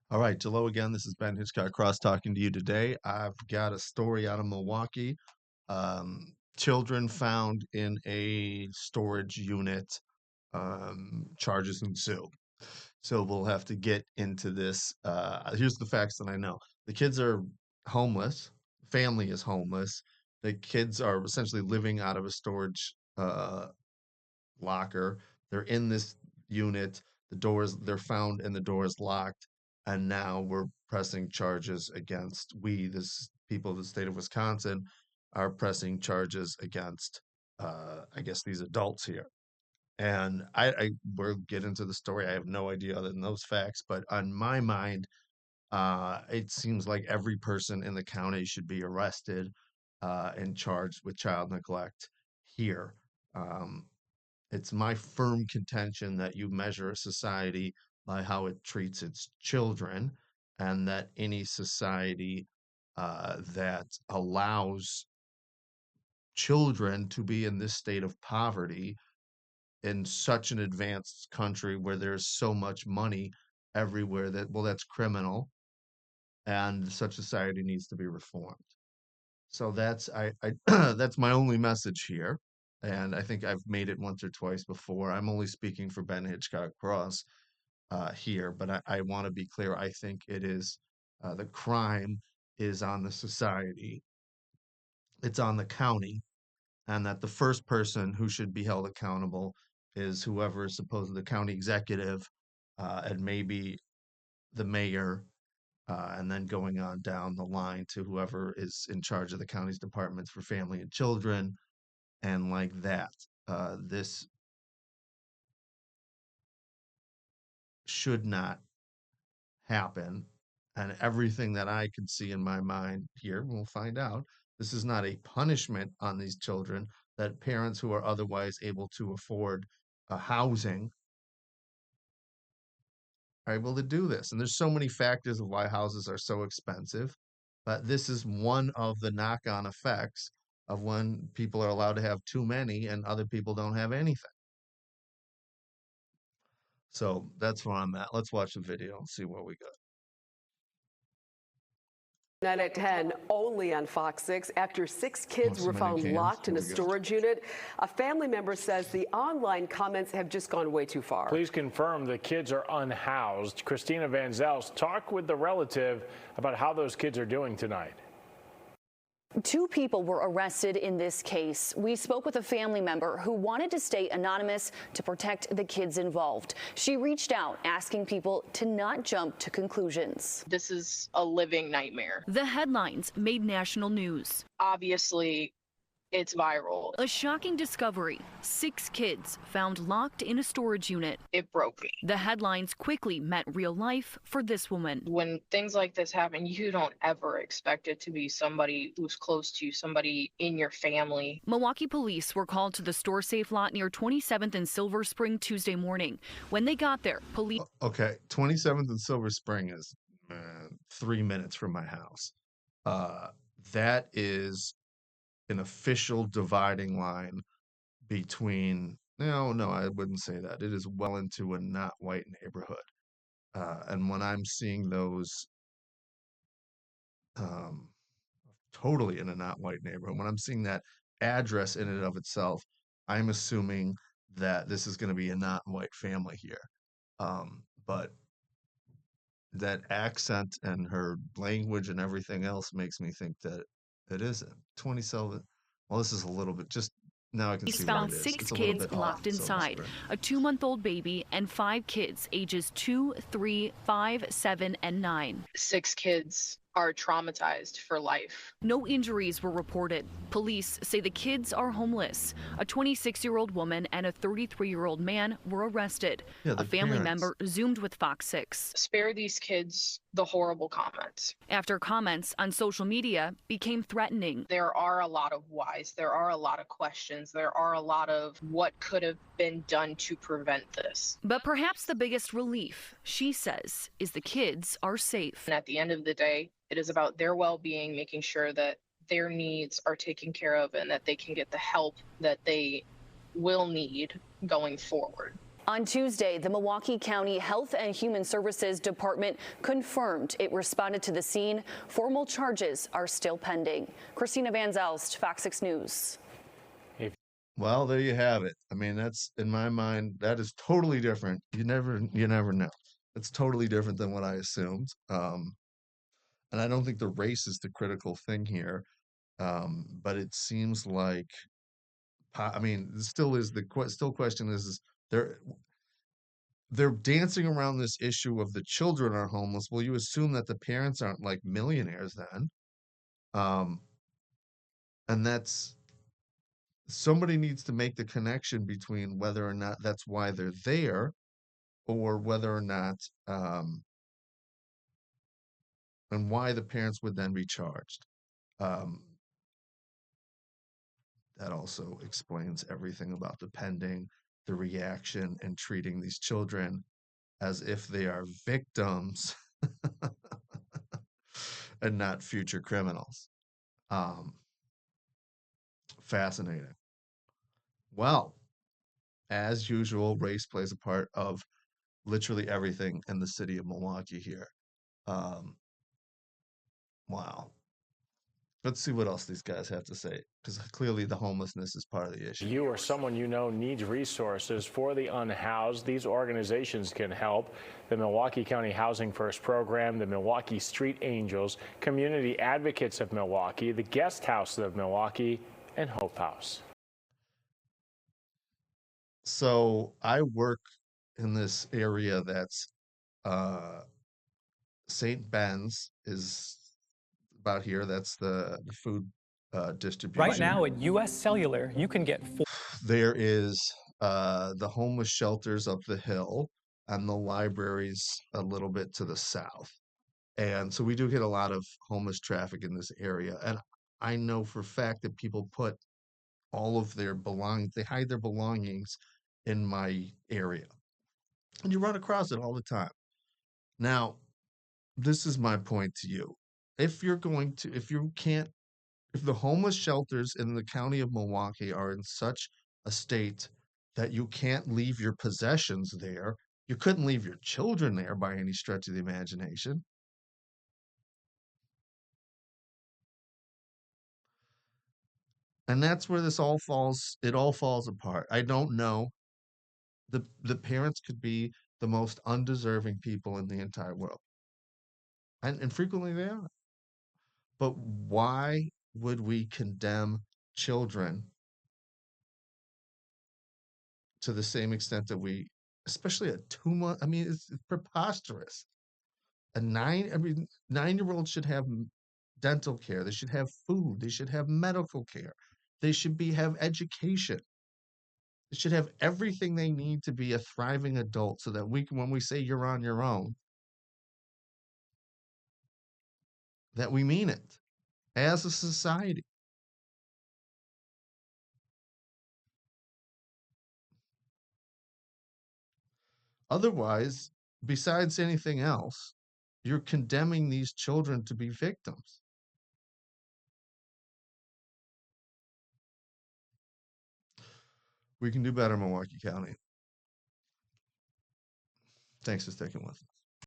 All right, hello again. This is Ben Hitchcock Cross talking to you today. I've got a story out of Milwaukee. Children found in a storage unit. Charges ensue. So we'll have to get into this. Here's the facts that I know. The kids are homeless. Family is homeless. The kids are essentially living out of a storage locker. They're in this unit. They're found and the door is locked. And now we're pressing charges against, this people of the state of Wisconsin are pressing charges against, I guess, these adults here. And we'll get into the story. I have no idea other than those facts, but on my mind, it seems like every person in the county should be arrested and charged with child neglect here. Um, it's my firm contention that you measure a society by how it treats its children, and that any society that allows children to be in this state of poverty in such an advanced country where there's so much money everywhere, that's criminal, and such society needs to be reformed. So I that's my only message here. And I think I've made it once or twice before. I'm only speaking for Ben Hitchcock Cross here, but I want to be clear. I think it is the crime is on the society, it's on the county, and that the first person who should be held accountable is whoever is supposed the county executive, and maybe the mayor, and then going on down the line to whoever is in charge of the county's departments for family and children, and like that. This should not happen. And everything that I could see in my mind here, we'll find out. This is not a punishment on these children, that parents who are otherwise able to afford housing are able to do this. And there's so many factors of why houses are so expensive, but this is one of the knock-on effects of when people are allowed to have too many and other people don't have anything. So that's where I'm at. Let's watch the video and see what we got. 9 at 10, only on Fox 6. After 6 kids were found locked in a storage unit, a family member says the online comments have just gone way too far. Police confirm the kids are unhoused. Christina Van Zels talked with the relative about how those kids are doing tonight. 2 people were arrested in this case. We spoke with a family member who wanted to stay anonymous to protect the kids involved. She reached out asking people to not jump to conclusions. This is a living nightmare. The headlines made national news. Obviously, it's viral. A shocking discovery: 6 kids found locked in a storage unit. It broke me. The headlines quickly met real life for this woman. When things like this happen, you don't ever expect it to be somebody who's close to you, somebody in your family. Milwaukee police were called to the store safe lot near 27th and Silver Spring Tuesday morning. When they got there, police... Okay, 27th and Silver Spring is 3 minutes from my house. That is an official dividing line between, no, I wouldn't say that. It is well into a not white neighborhood. And when I'm seeing those, totally in a not white neighborhood, when I'm seeing that address in and of itself, I'm assuming that this is going to be a not white family here. But that accent and her language and everything else makes me think that it isn't. 27. Well, this is a little bit, just now I can see found what it is. 6 It's kids locked inside, a 2-month-old baby and 5 kids ages 2, 3, 5, 7, and 9. 6 kids are traumatized for life. No injuries were reported. Police say the kids are homeless. A 26-year-old woman and a 33-year-old man were arrested. A family member Zoomed with Fox 6. Spare these kids the horrible comments. After comments on social media became threatening. There are a lot of whys. There are a lot of questions. There are a lot of what could have been done to prevent this. But perhaps the biggest relief, she says, is the kids are safe. And at the end of the day, it is about their well-being, making sure that their needs are taken care of and that they can get the help that they will need going forward. On Tuesday, the Milwaukee County Health and Human Services Department confirmed it responded to the scene. Formal charges are still pending. Christina Van Zelst, Fox 6 News. Well, there you have it. I mean, that's, in my mind, that is totally different. You never know. It's totally different than what I assumed. And I don't think the race is the critical thing here. But it seems like, I mean, still question is they're dancing around this issue of the children are homeless. Well, you assume that the parents aren't like millionaires then. And that's, somebody needs to make the connection between whether or not that's why they're there, or whether or not, and why the parents would then be charged. That also explains everything about the pending, the reaction, and treating these children as if they are victims and not future criminals. Fascinating. Well, as usual, race plays a part of literally everything in the city of Milwaukee here. Wow. Let's see what else these guys have to say, because clearly the homelessness is part of the issue. You or someone you know needs resources for the unhoused. These organizations can help. The Milwaukee County Housing First Program, the Milwaukee Street Angels, Community Advocates of Milwaukee, the Guest House of Milwaukee, and Hope House. So I work in this area that's St. Ben's is about here. That's the food distribution. Right now at U.S. Cellular, you can get there is the homeless shelters up the hill and the libraries a little bit to the south. And so we do get a lot of homeless traffic in this area. And I know for a fact that people put all of their belongings, they hide their belongings in my area. And you run across it all the time. Now, this is my point to you. If the homeless shelters in the county of Milwaukee are in such a state that you can't leave your possessions there, you couldn't leave your children there by any stretch of the imagination. And that's where it all falls apart. I don't know. The parents could be the most undeserving people in the entire world. And frequently they are. But why would we condemn children to the same extent that we, especially a 2-month, I mean, it's preposterous. A 9-year-old should have dental care. They should have food. They should have medical care. They should have education. They should have everything they need to be a thriving adult, so that when we say you're on your own, that we mean it as a society. Otherwise, besides anything else, you're condemning these children to be victims. We can do better, Milwaukee County. Thanks for sticking with us.